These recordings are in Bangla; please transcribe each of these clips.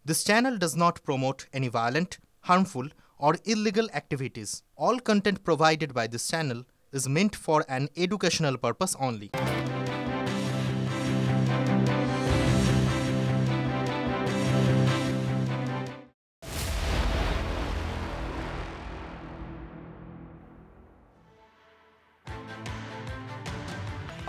This channel does not promote any violent, harmful, or illegal activities. All content provided by this channel is meant for an educational purpose only.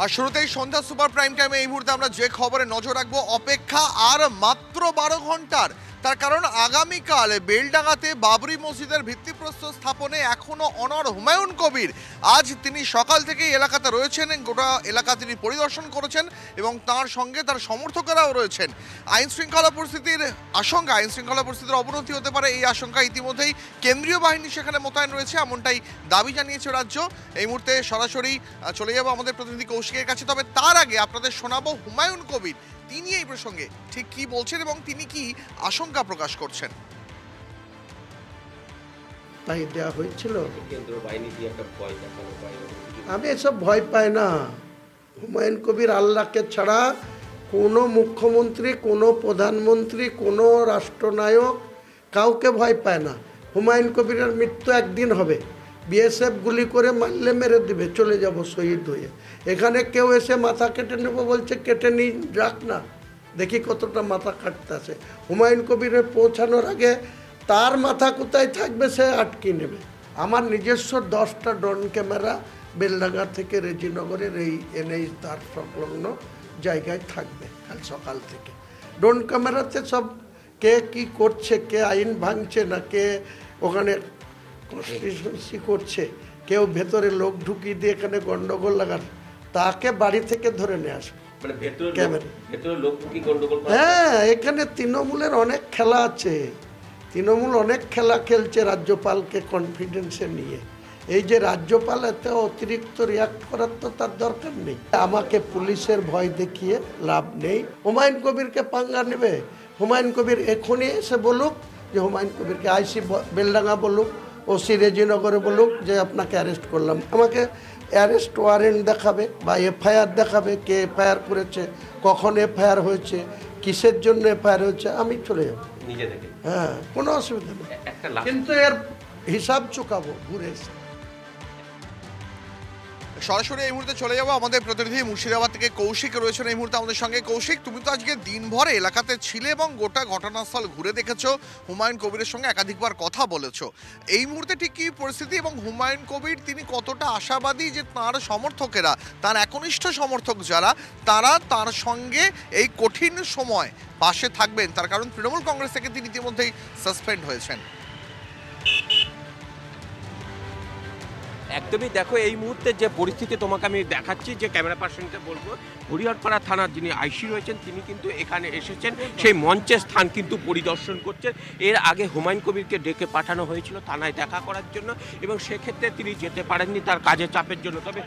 আর শুরুতেই সন্ধ্যা সুপার প্রাইম টাইমে এই মুহূর্তে আমরা যে খবরে নজর রাখবো, অপেক্ষা আর মাত্র 12 ঘন্টার। তার কারণ আগামীকাল বেলডাঙ্গাতে বাবরি মসজিদের ভিত্তিপ্রস্তর স্থাপনে এখনো অনড় হুমায়ুন কবির। আজ তিনি সকাল থেকেই এলাকাতে রয়েছেন, গোটা এলাকা তিনি পরিদর্শন করেছেন এবং তার সঙ্গে তার সমর্থকেরাও রয়েছেন। আইন শৃঙ্খলা পরিস্থিতির অবনতি হতে পারে, এই আশঙ্কা ইতিমধ্যেই কেন্দ্রীয় বাহিনী সেখানে মোতায়েন রয়েছে, এমনটাই দাবি জানিয়েছে রাজ্য। এই মুহূর্তে সরাসরি চলে যাবো আমাদের প্রতিনিধি কৌশিকের কাছে, তবে তার আগে আপনাদের শোনাবো হুমায়ুন কবির তিনি এই প্রসঙ্গে ঠিক কি বলছেন এবং তিনি কি আশঙ্কা প্রকাশ করছেন। তাই দেওয়া হয়েছিল, আমি এসব ভয় পাই না। হুমায়ুন কবির আল্লাহকে ছাড়া কোনো মুখ্যমন্ত্রী, কোনো প্রধানমন্ত্রী, কোনো রাষ্ট্রনায়ক কাউকে ভয় পায় না। হুমায়ুন কবিরের মৃত্যু একদিন হবে, বিএসএফ গুলি করে মারলে মেরে দিবে, চলে যাব শহীদ হয়ে। এখানে কেউ এসে মাথা কেটে নেবো বলছে, কেটে নিই, রাখ না, দেখি কতটা মাথা কাটতে আসে। হুমায়ুন কবিরের পৌঁছানোর আগে তার মাথা কোথায় থাকবে সে আটকে নেবে। আমার নিজস্ব 10টা ড্রোন ক্যামেরা বেলডাঙ্গা থেকে রেজিনগরের এই এনএইচ তার সংলগ্ন জায়গায় থাকবে কাল সকাল থেকে। ড্রোন ক্যামেরাতে সব কে কি করছে, কে আইন ভাঙছে না কে ওখানে কনস্টিটিউশনসি করছে, কেউ ভেতরে লোক ঢুকিয়ে দিয়ে এখানে গন্ডগোল লাগান, তাকে বাড়ি থেকে ধরে নিয়ে আসবে। হ্যাঁ, এখানে তৃণমূলের অনেক খেলা আছে, তৃণমূল অনেক খেলা খেলছে রাজ্যপালকে কনফিডেন্সে নিয়ে। এই যে রাজ্যপাল এত অতিরিক্ত রিয়াক্ট করার তো তার দরকার নেই। আমাকে পুলিশের ভয় দেখিয়ে লাভ নেই। হুমায়ুন কবিরকে পাঙ্গা নেবে, হুমায়ুন কবির এখনই এসে বলুক যে হুমায়ুন কবিরকে আইসি বেলডাঙ্গা বলুক, ওসি রেজিনগরে বলুক যে আপনাকে অ্যারেস্ট করলাম। আমাকে অ্যারেস্ট ওয়ারেন্ট দেখাবে বা এফআইআর দেখাবে, কে এফআইআর করেছে, কখন এফআইআর হয়েছে, কিসের জন্য এফআইআর হয়েছে, আমি চলে যাব নিজে থেকে। হ্যাঁ, কোনো অসুবিধা নেই, কিন্তু এর হিসাব চুকাবো ঘুরে এসে। সরাসরি এই মুহূর্তে চলে যাবো আমাদের প্রতিনিধি মুর্শিদাবাদ থেকে কৌশিক রয়েছেন এই মুহূর্তে আমাদের সঙ্গে। কৌশিক, তুমি তো আজকে দিনভর এলাকাতে ছিলে এবং গোটা ঘটনাস্থল ঘুরে দেখেছো, হুমায়ুন কবিরের সঙ্গে একাধিকবার কথা বলেছো। এই মুহূর্তে ঠিক কি পরিস্থিতি এবং হুমায়ুন কবির তিনি কতটা আশাবাদী যে তার সমর্থকেরা, তার একনিষ্ঠ সমর্থক যারা, তারা তার সঙ্গে এই কঠিন সময় পাশে থাকবেন? তার কারণ তৃণমূল কংগ্রেস থেকে তিনি ইতিমধ্যেই সাসপেন্ড হয়েছেন। একদমই দেখো, এই মুহূর্তে যে পরিস্থিতি তোমাকে আমি দেখাচ্ছি, যে ক্যামেরা পার্সনকে বলবো, হরিহরপাড়া থানার যিনি আইসি রয়েছেন তিনি কিন্তু এখানে এসেছেন, সেই মঞ্চের স্থান কিন্তু পরিদর্শন করছেন। এর আগে হুমায়ুন কবিরকে ডেকে পাঠানো হয়েছিল থানায় দেখা করার জন্য এবং সেক্ষেত্রে তিনি যেতে পারেননি তার কাজের চাপের জন্য। তবে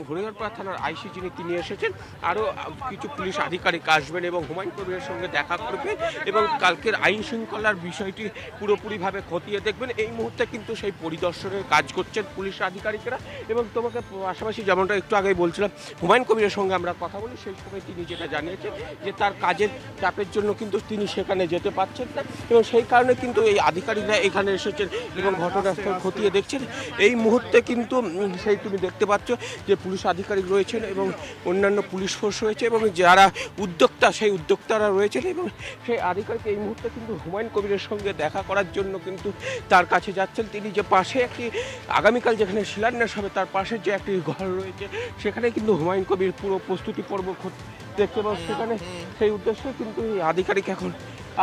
হরিহরপাড়া থানার আইসি যিনি তিনি এসেছেন, আরও কিছু পুলিশ আধিকারিক আসবেন এবং হুমায়ুন কবিরের সঙ্গে দেখা করবেন এবং কালকের আইন শৃঙ্খলার বিষয়টি পুরোপুরিভাবে খতিয়ে দেখবেন। এই মুহূর্তে কিন্তু সেই পরিদর্শনের কাজ করছেন পুলিশ আধিকারিকরা। এবং তোমাকে পাশাপাশি যেমনটা একটু আগেই বলছিলাম, হুমায়ুন কবিরের সঙ্গে আমরা কথা বলি, সেই সময় তিনি যেটা জানিয়েছেন যে তার কাজের চাপের জন্য কিন্তু তিনি সেখানে যেতে পারছেন না এবং সেই কারণে কিন্তু এই আধিকারিকরা এখানে এসেছেন এবং ঘটনাস্থল খতিয়ে দেখছেন। এই মুহূর্তে কিন্তু সেই তুমি দেখতে পাচ্ছ যে পুলিশ আধিকারিক রয়েছেন এবং অন্যান্য পুলিশ ফোর্স রয়েছে এবং যারা উদ্যোক্তা সেই উদ্যোক্তারা রয়েছেন এবং সেই আধিকারিক এই মুহূর্তে কিন্তু হুমায়ুন কবিরের সঙ্গে দেখা করার জন্য কিন্তু তার কাছে যাচ্ছেন। তিনি যে পাশে একটি আগামীকাল যেখানে শিলান্যাস হবে তার পাশে যে একটি ঘর রয়েছে সেখানে কিন্তু হুমায়ুন কবির পুরো প্রস্তুতি পর্ব দেখতে পাবো, সেখানে সেই উদ্দেশ্যে কিন্তু এই আধিকারিক এখন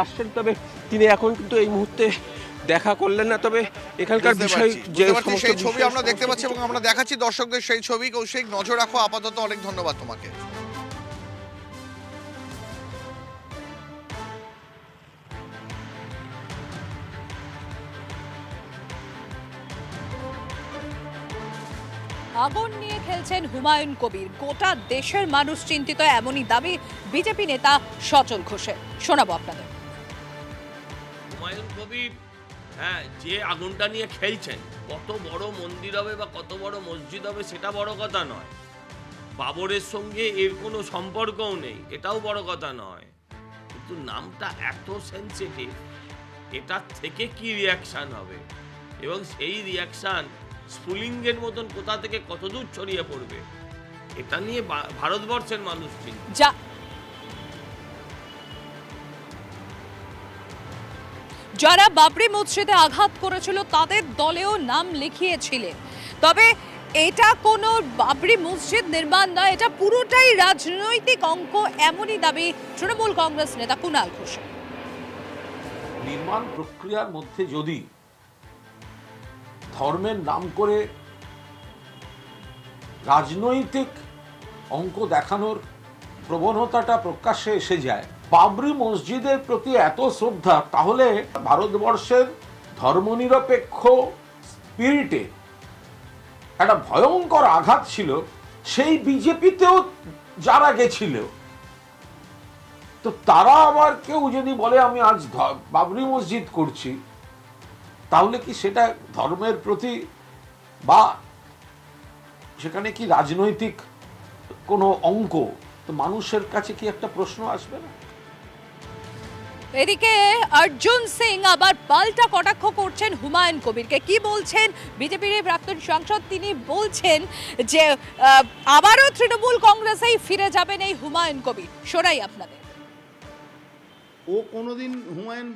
আসছেন। তবে তিনি এখন কিন্তু এই মুহূর্তে দেখা করলেন না, তবে এখানকার বিষয় যে সেই ছবি আমরা দেখতে পাচ্ছি এবং আমরা দেখাচ্ছি দর্শকদের সেই ছবি। কৌশিক, নজর রাখো আপাতত, অনেক ধন্যবাদ তোমাকে। আগুন নিয়ে খেলছেন হুমায়ুন কবির, গোটা দেশের মানুষ চিন্তিত, এমনই দাবি বিজেপি নেতা সচল ঘোষের। শোনাবো আপনাদের। হুমায়ুন কবির যে আগুনটা নিয়ে খেলছেন, কত বড় মন্দির হবে বা কত বড় মসজিদ হবে সেটা বড় কথা নয়, বাবরের সঙ্গে এর কোনো সম্পর্কও নেই এটাও বড় কথা নয়। কিন্তু নামটা এত সেন্সিটিভ, এটার থেকে কি রিয়াকশান হবে এবং সেই রিয়াকশান স্ফুলিঙ্গের মতন কোথা থেকে কতদূর ছড়িয়ে পড়বে, এটা নিয়ে ভারতবর্ষের মানুষ চিন্তিত। যারা বাবরি মসজিদে আঘাত করেছিল তাদের দলেও নাম লিখিয়েছিলেন, তবে এটা কোনো বাবরি মসজিদ নির্মাণ নয়, এটা পুরোটাই রাজনৈতিক অঙ্ক, এমনই দাবি তৃণমূল কংগ্রেস নেতা কুণাল ঘোষের। নির্মাণ প্রক্রিয়ার মধ্যে যদি ধর্মের নাম করে রাজনৈতিক অঙ্ক দেখানোর প্রবণতাটা প্রকাশ্যে এসে যায়, বাবরি মসজিদের প্রতি এত শ্রদ্ধা, তাহলে ভারতবর্ষের ধর্মনিরপেক্ষ স্পিরিটে একটা ভয়ঙ্কর আঘাত ছিল। সেই বিজেপিতেও যারা গেছিল, তো তারা আবার কেউ যদি বলে আমি আজ বাবরি মসজিদ করছি, তাহলে কি সেটা ধর্মের প্রতি বা সেখানে কি রাজনৈতিক কোনো অঙ্ক? তো মানুষের কাছে কি একটা প্রশ্ন আসবে না? এদিকে অর্জুন সিং আবার পাল্টা কটাক্ষ করছেন হুমায়ুন কবিরকে। কি বলছেন বিজেপির প্রাক্তন সাংসদ? তিনি বলছেন যে আবারও তৃণমূল কংগ্রেসেই ফিরে যাবেন এই হুমায়ুন কবির। শোনাই আপনাদের। ও কোনোদিন হুমায়ুন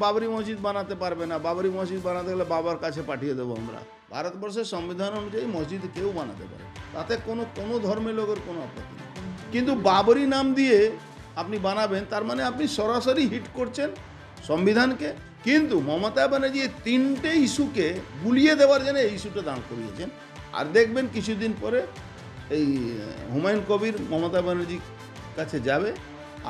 বাবরি মসজিদ বানাতে পারবে না। বাবরি মসজিদ বানাতে গেলে বাবার কাছে পাঠিয়ে দেবো আমরা। ভারতবর্ষের সংবিধান অনুযায়ী মসজিদ কেউ বানাতে পারে, তাতে কোনো ধর্মের লোকের কোনো আপত্তি নেই। কিন্তু বাবরি নাম দিয়ে আপনি বানাবেন, তার মানে আপনি সরাসরি হিট করছেন সংবিধানকে। কিন্তু মমতা ব্যানার্জি তিনটে ইস্যুকে গুলিয়ে দেওয়ার জন্য এই ইস্যুটা দাঁড় করিয়েছেন। আর দেখবেন কিছুদিন পরে এই হুমায়ুন কবির মমতা ব্যানার্জির কাছে যাবে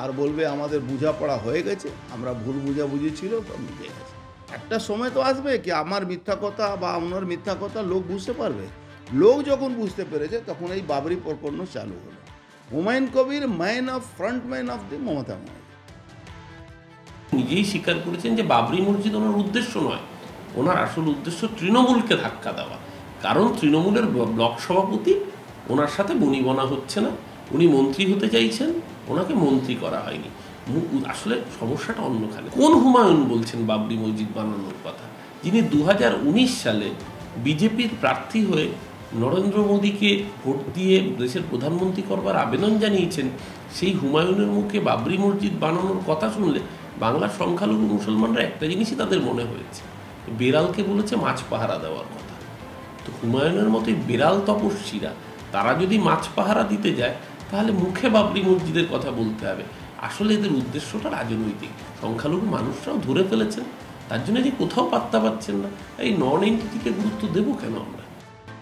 আর বলবে আমাদের বোঝাপড়া হয়ে গেছে, আমরা ভুল বুঝাবুঝি ছিল, তো মিটে গেছে। একটা সময় তো আসবে কি আমার মিথ্যা কথা বা ওনার মিথ্যা কথা লোক বুঝতে পারবে। লোক যখন বুঝতে পেরেছে তখন এই বাবরি প্রকরণ চালু হলো। Humayun Kabir frontman of the Mamata Banerjee নিজেই স্বীকার করেছেন যে বাবরি মসজিদ ওনার উদ্দেশ্য নয়, ওনার আসল উদ্দেশ্য তৃণমূলকে ধাক্কা দেওয়া। কারণ তৃণমূলের ব্লক সভাপতি ওনার সাথে বনিবনা হচ্ছে না, উনি মন্ত্রী হতে চাইছেন, ওনাকে মন্ত্রী করা হয়নি। আসলে সমস্যাটা অন্যখানে। কোন হুমায়ুন বলছেন বাবরি মসজিদ বানানোর কথা, যিনি 2019 সালে বিজেপির প্রার্থী হয়ে নরেন্দ্র মোদীকে ভোট দিয়ে দেশের প্রধানমন্ত্রী করবার আবেদন জানিয়েছেন? সেই হুমায়ুনের মুখে বাবরি মসজিদ বানানোর কথা শুনলে বাংলার সংখ্যালঘু মুসলমানরা একটা জিনিসই তাদের মনে হয়েছে, বেড়ালকে বলেছে মাছ পাহারা দেওয়ার কথা। তো হুমায়ুনের মতোই বেড়াল তপস্বীরা তারা যদি মাছ পাহারা দিতে যায়, তাহলে মুখে বাবরি মসজিদের কথা বলতে হবে। আসলে এদের উদ্দেশ্যটা রাজনৈতিক। সংখ্যালঘু মানুষরাও ধরে ফেলেছেন, তার জন্য যে কোথাও পাত্তা পাচ্ছেন না। এই নন এন্টিটিকে গুরুত্ব দেবো কেন আমরা?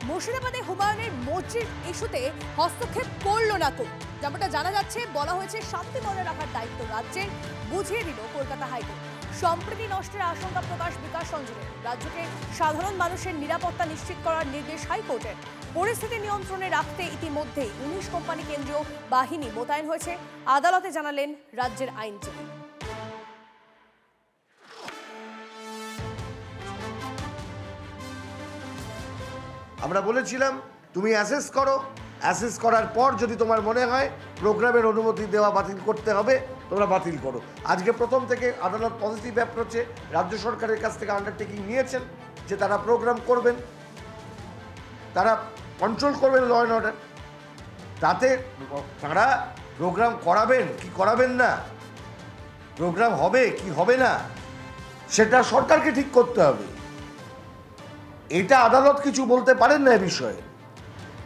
মুর্শিদাবাদে হুমায়ুনের মসজিদ ইস্যুতে হস্তক্ষেপ করল না কোর্ট। যেমনটা জানা যাচ্ছে, বলা হয়েছে শান্তি বজায় রাখার দায়িত্ব রাজ্যের, বুঝিয়ে দিল কলকাতা হাইকোর্ট। সম্প্রীতি নষ্টের আশঙ্কা প্রকাশ বিকাশ রঞ্জনের। রাজ্যকে সাধারণ মানুষের নিরাপত্তা নিশ্চিত করার নির্দেশ হাইকোর্টের। পরিস্থিতি নিয়ন্ত্রণে রাখতে ইতিমধ্যেই 19 কোম্পানি কেন্দ্রীয় বাহিনী মোতায়েন হয়েছে, আদালতে জানালেন রাজ্যের আইনজীবী। আমরা বলেছিলাম তুমি অ্যাসেস করো, অ্যাসেস করার পর যদি তোমার মনে হয় প্রোগ্রামের অনুমতি দেওয়া বাতিল করতে হবে, তোমরা বাতিল করো। আজকে প্রথম থেকে আদালত পজিটিভ অ্যাপ্রোচে রাজ্য সরকারের কাছ থেকে আন্ডারটেকিং নিয়েছেন যে তারা প্রোগ্রাম করবেন, তারা কন্ট্রোল করবেন ল অ্যান্ড অর্ডার। তাতে তারা প্রোগ্রাম করাবেন কি করাবেন না, প্রোগ্রাম হবে কি হবে না, সেটা সরকারকে ঠিক করতে হবে। এটা আদালত কিছু বলতে পারেন না এ বিষয়ে।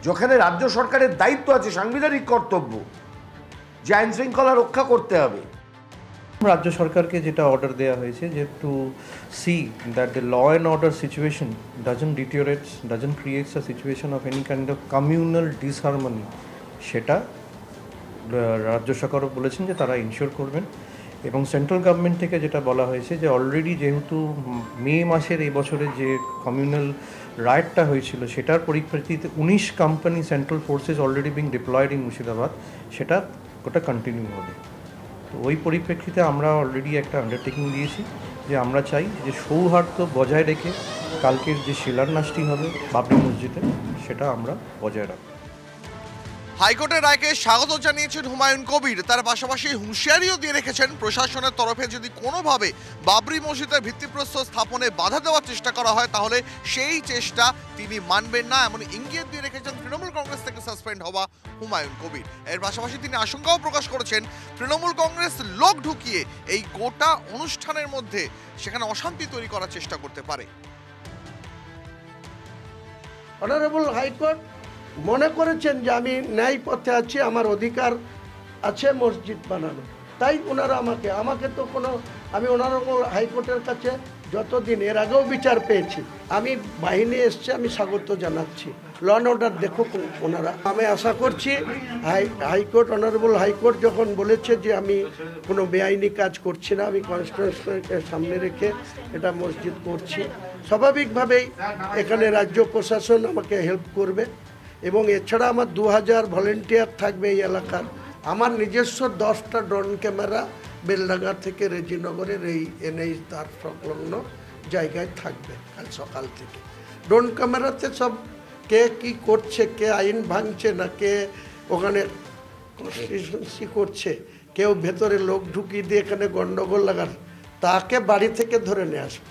যেখানে রাজ্য সরকারের দায়িত্ব আছে, সাংবিধানিক কর্তব্য যে আইন শৃঙ্খলা রক্ষা করতে হবে। রাজ্য সরকারকে যেটা অর্ডার দেওয়া হয়েছে যে to see that the law and order situation doesn't deteriorates, doesn't creates a situation of any kind of communal disharmony, সেটা রাজ্য সরকার বলেছেন যে তারা ইনশিওর করবেন। এবং সেন্ট্রাল গভর্নমেন্ট থেকে যেটা বলা হয়েছে যে অলরেডি যেহেতু মে মাসের এই বছরে যে কমিউনাল রাইটটা হয়েছিল, সেটার পরিপ্রেক্ষিতে 19 company central forces already being diploid in Murshidabad, সেটা ওটা কন্টিনিউ হবে। তো ওই পরিপ্রেক্ষিতে আমরা অলরেডি একটা আন্ডারটেকিং দিয়েছি যে আমরা চাই যে সৌহার্দ্য বজায় রেখে কালকের যে শিলান্যাসটি হবে বাবরি মসজিদে, সেটা আমরা বজায় রাখব। হাইকোর্টের রায়কে স্বাগত জানিয়েছেন হুমায়ুন কবির। তার পাশাপাশি হুঁশিয়ারিও দিয়ে রেখেছেন প্রশাসনের তরফে যদি কোনোভাবে বাবরি মসজিদের ভিত্তিপ্রস্তর স্থাপনে বাধা দেওয়ার চেষ্টা করা হয় তাহলে সেই চেষ্টা তিনি মানবেন না, এমন ইঙ্গিত দিয়ে রেখেছেন তৃণমূল কংগ্রেস থেকে সাসপেন্ড হওয়া হুমায়ুন কবির। এর পাশাপাশি তিনি আশঙ্কাও প্রকাশ করেছেন তৃণমূল কংগ্রেস লোক ঢুকিয়ে এই গোটা অনুষ্ঠানের মধ্যে সেখানে অশান্তি তৈরি করার চেষ্টা করতে পারে। অনারেবল হাইকোর্ট মনে করেছেন যে আমি ন্যায় পথে আছি, আমার অধিকার আছে মসজিদ বানানো, তাই ওনারা আমাকে তো কোনো, আমি অনারেবল হাইকোর্টের কাছে যতদিন এর আগেও বিচার পেয়েছি, আমি বাহিনী এসছে, আমি স্বাগত জানাচ্ছি। ল অ্যান্ড অর্ডার দেখুক ওনারা। আমি আশা করছি হাইকোর্ট, অনারেবল হাইকোর্ট যখন বলেছে যে আমি কোনো বেআইনি কাজ করছি না, আমি কনস্টিটিউশনকে সামনে রেখে এটা মসজিদ করছি, স্বাভাবিকভাবেই এখানে রাজ্য প্রশাসন আমাকে হেল্প করবে এবং এছাড়া আমার 2000 ভলেন্টিয়ার থাকবে এই এলাকার। আমার নিজস্ব 10টা ড্রোন ক্যামেরা বেলডাঙ্গা থেকে রেজিনগরের এই এনএইচ তার সংলগ্ন জায়গায় থাকবে কাল সকাল থেকে। ড্রোন ক্যামেরাতে সব কে কি করছে, কে আইন ভাঙছে না কে ওখানে কনস্টিটিউশনসি করছে, কেউ ভেতরে লোক ঢুকিয়ে দিয়ে এখানে গন্ডগোল লাগান, তাকে বাড়ি থেকে ধরে নিয়ে আসবে।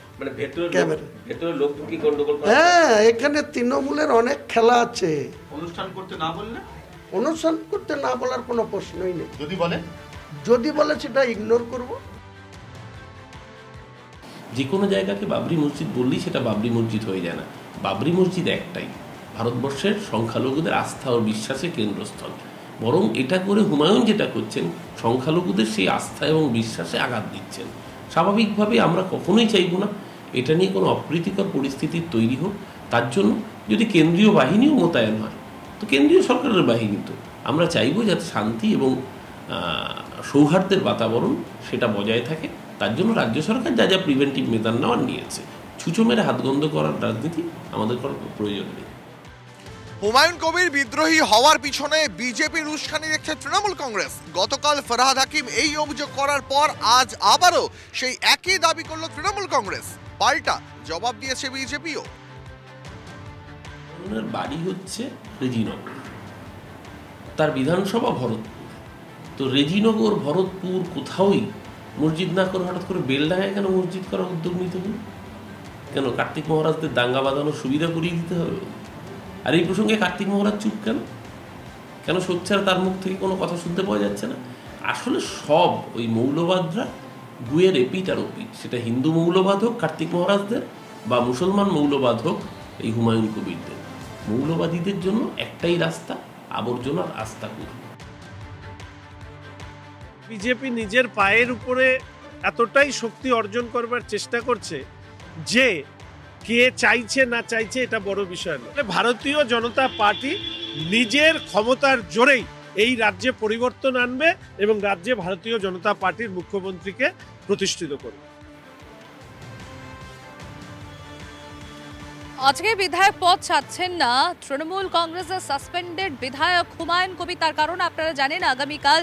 হ্যাঁ, এখানে তৃণমূলের অনেক খেলা আছে। অনুষ্ঠান করতে না বলার কোনো প্রশ্নই নেই। যদি বলে সেটা ইগনোর করব। যে কোনো জায়গাকে বাবরি মসজিদ বললেই সেটা বাবরি মসজিদ হয়ে যায় না। বাবরি মসজিদ একটাই, ভারতবর্ষের সংখ্যালঘুদের আস্থা ও বিশ্বাসের কেন্দ্রস্থল। বরং এটা করে হুমায়ুন যেটা করছেন, সংখ্যালঘুদের সেই আস্থা এবং বিশ্বাসে আঘাত দিচ্ছেন। স্বাভাবিকভাবে আমরা কখনোই চাইব না এটা নিয়ে কোনো অপ্রীতিকর পরিস্থিতির তৈরি হোক। তার জন্য যদি কেন্দ্রীয় বাহিনীও মোতায়েন হয়, তো কেন্দ্রীয় সরকারের বাহিনী তো আমরা চাইব যাতে শান্তি এবং সৌহার্দ্যের বাতাবরণ সেটা বজায় থাকে। তার জন্য রাজ্য সরকার যা যা প্রিভেন্টিভ মেজার নেওয়ার নিয়েছে। ছুঁচো মেরে হাতগন্ধ করার রাজনীতি আমাদের করার প্রয়োজন নেই। হুমায়ুন কবির বিদ্রোহী হওয়ার পিছনে বিজেপির উস্কানি দেখছে তৃণমূল কংগ্রেস। গতকাল ফরহাদ হাকিম এই অভিযোগ করার পর আজ আবারও সেই একই দাবি করল তৃণমূল কংগ্রেস। পাল্টা জবাব দিয়েছে বিজেপিও। বাড়ি হচ্ছে রেজিনগর, তার বিধানসভা ভরতপুর। তো রেজিনগর ভরতপুর কোথাওই মসজিদ না করে হঠাৎ করে বেলডাঙ্গায় কেন মসজিদ করার উদ্যোগ নিতে হবে? কেন কার্তিক মহারাজদের দাঙ্গা বাঁধানোর সুবিধা করিয়ে দিতে হবে? আর এই প্রসঙ্গে কার্তিক মহারাজ চুপ কেন? কেন সোচ্চার তার মুখ থেকে কোনো কথা শুনতে পাওয়া যাচ্ছে না? আসলে সব ওই মৌলবাদরা গুয়ের এপিট আর ওপিট, সেটা হিন্দু মৌলবাদ হোক কার্তিক মহারাজদের বা মুসলমান মৌলবাদ হোক এই হুমায়ুন কবিরদের। মৌলবাদীদের জন্য একটাই রাস্তা, আবর্জনার আস্তাকুর। বিজেপি নিজের পায়ের উপরে এতটাই শক্তি অর্জন করবার চেষ্টা করছে যে কে চাইছে না চাইছে এটা বড় বিষয় নয়। ভারতীয় জনতা পার্টি নিজের ক্ষমতার জোরেই এই রাজ্যে পরিবর্তন আনবে এবং রাজ্যে ভারতীয় জনতা পার্টির মুখ্যমন্ত্রীকে প্রতিষ্ঠিত করবে। আজকে বিধায়ক পদ ছাড়ছেন না তৃণমূল কংগ্রেসের সাসপেন্ডেড বিধায়ক হুমায়ুন কবির। তার কারণ আপনারা জানেন, আগামীকাল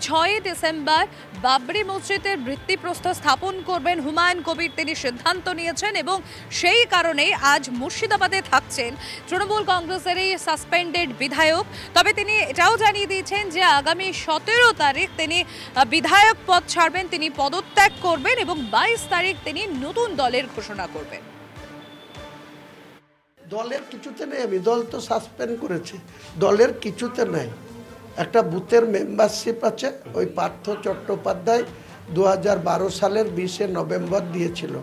6 ডিসেম্বর বাবরি মসজিদের ভিত্তিপ্রস্তর স্থাপন করবেন হুমায়ুন কবির। তিনি সিদ্ধান্ত নিয়েছেন এবং সেই কারণেই আজ মুর্শিদাবাদে থাকছেন তৃণমূল কংগ্রেসের এই সাসপেন্ডেড বিধায়ক। তবে তিনি এটাও জানিয়ে দিয়েছেন যে আগামী 17 তারিখ তিনি বিধায়ক পদ ছাড়বেন, তিনি পদত্যাগ করবেন এবং 22 তারিখ তিনি নতুন দলের ঘোষণা করবেন। দলের কিছুতে নেই, আমি দল তো সাসপেন্ড করেছি, দলের কিছুতে নাই। একটা বুথের মেম্বারশিপ আছে, ওই পার্থ চট্টোপাধ্যায় 2012 সালের 20 নভেম্বর দিয়েছিল,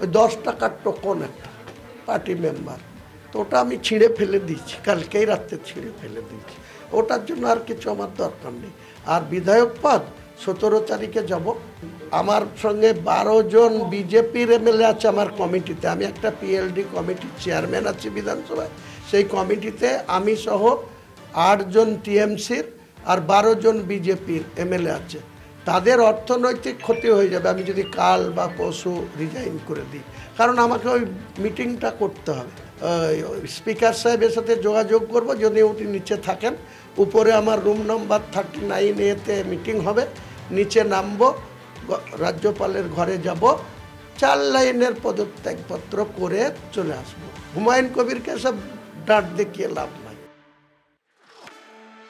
ওই 10 টাকার টোকন একটা পার্টি মেম্বার, তো ওটা আমি ছিঁড়ে ফেলে দিয়েছি, কালকেই রাত্রে ছিঁড়ে ফেলে দিয়েছি। ওটার জন্য আর কিছু আমার দরকার নেই। আর বিধায়ক পদ 17 তারিখে যাব। আমার সঙ্গে 12 জন বিজেপির এমএলএ আছে আমার কমিটিতে। আমি একটা পিএলডি কমিটির চেয়ারম্যান আছি বিধানসভায়। সেই কমিটিতে আমি সহ 8 জন টিএমসির আর 12 জন বিজেপির এমএলএ আছে। তাদের অর্থনৈতিক ক্ষতি হয়ে যাবে আমি যদি কাল বা পরশু রিজাইন করে দিই, কারণ আমাকে ওই মিটিংটা করতে হবে। স্পিকার সাহেবের সাথে যোগাযোগ করব, যদি উনি নিচে থাকেন। উপরে আমার রুম নাম্বার 39A-তে মিটিং হবে, নিচে নামবো, রাজ্যপালের ঘরে যাব, 4 লাইনের পদত্যাগপত্র করে চলে আসবো। হুমায়ুন কবিরকে সব ডাঁট দেখিয়ে লাভ নাই।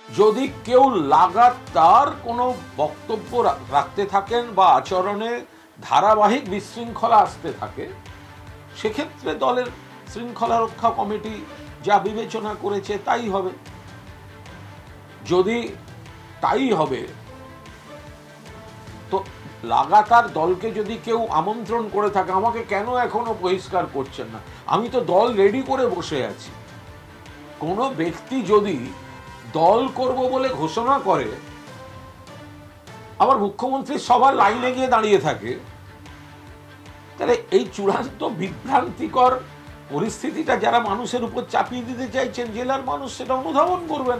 যদি কেউ লাগাতার কোনো বক্তব্য রাখতে থাকেন বা আচরণে ধারাবাহিক বিশৃঙ্খলা আসতে থাকে, সেক্ষেত্রে দলের শৃঙ্খলা রক্ষা কমিটি যা বিবেচনা করেছে তাই হবে। যদি তাই হবে, তো লাগাতার দলকে যদি কেউ আমন্ত্রণ করে থাকে, আমাকে কেন এখনো বহিষ্কার করছেন না, আমি তো দল রেডি করে বসে আছি। কোনো ব্যক্তি যদি দল করব বলে ঘোষণা করে, আবার মুখ্যমন্ত্রী সবার লাইনে গিয়ে দাঁড়িয়ে থাকে, তাহলে এই চূড়ান্ত বিভ্রান্তিকর পরিস্থিতিটা যারা মানুষের উপর চাপিয়ে দিতে চাইছেন, জেলার মানুষ সেটা অনুধাবন করবেন।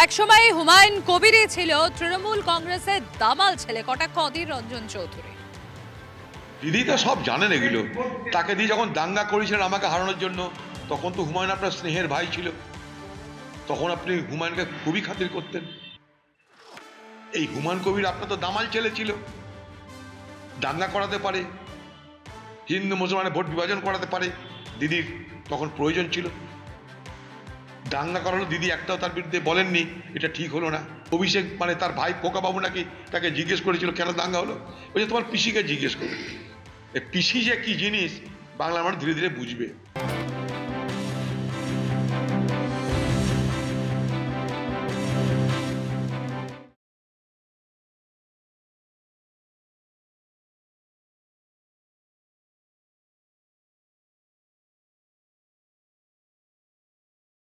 একসময় হুমায়ুন কবিরই ছিল তৃণমূল কংগ্রেসের দামাল ছেলে, কটাক্ষ অধীর রঞ্জন চৌধুরী। দিদি তো সব জানেন এগুলো। তাকে দিয়ে যখন দাঙ্গা করেছিলেন আমাকে হারানোর জন্য, তখন তো হুমায়ুন আপনার স্নেহের ভাই ছিল, তখন আপনি হুমায়ুনকে খুবই খাতির করতেন। এই হুমায়ুন কবির আপনার তো দামাল ছেলে ছিল, দাঙ্গা করাতে পারে, হিন্দু মুসলমানের ভোট বিভাজন করাতে পারে, দিদির তখন প্রয়োজন ছিল। দাঙ্গা করালো, দিদি একটাও তার বিরুদ্ধে বলেননি এটা ঠিক হলো না। অভিষেক মানে তার ভাই খোকাবাবু নাকি তাকে জিজ্ঞেস করেছিল কেন দাঙ্গা হলো, বলছে তোমার পিসিকে জিজ্ঞেস করো। পিসি যে কি জিনিস বাংলা মানুষ ধীরে ধীরে বুঝবে।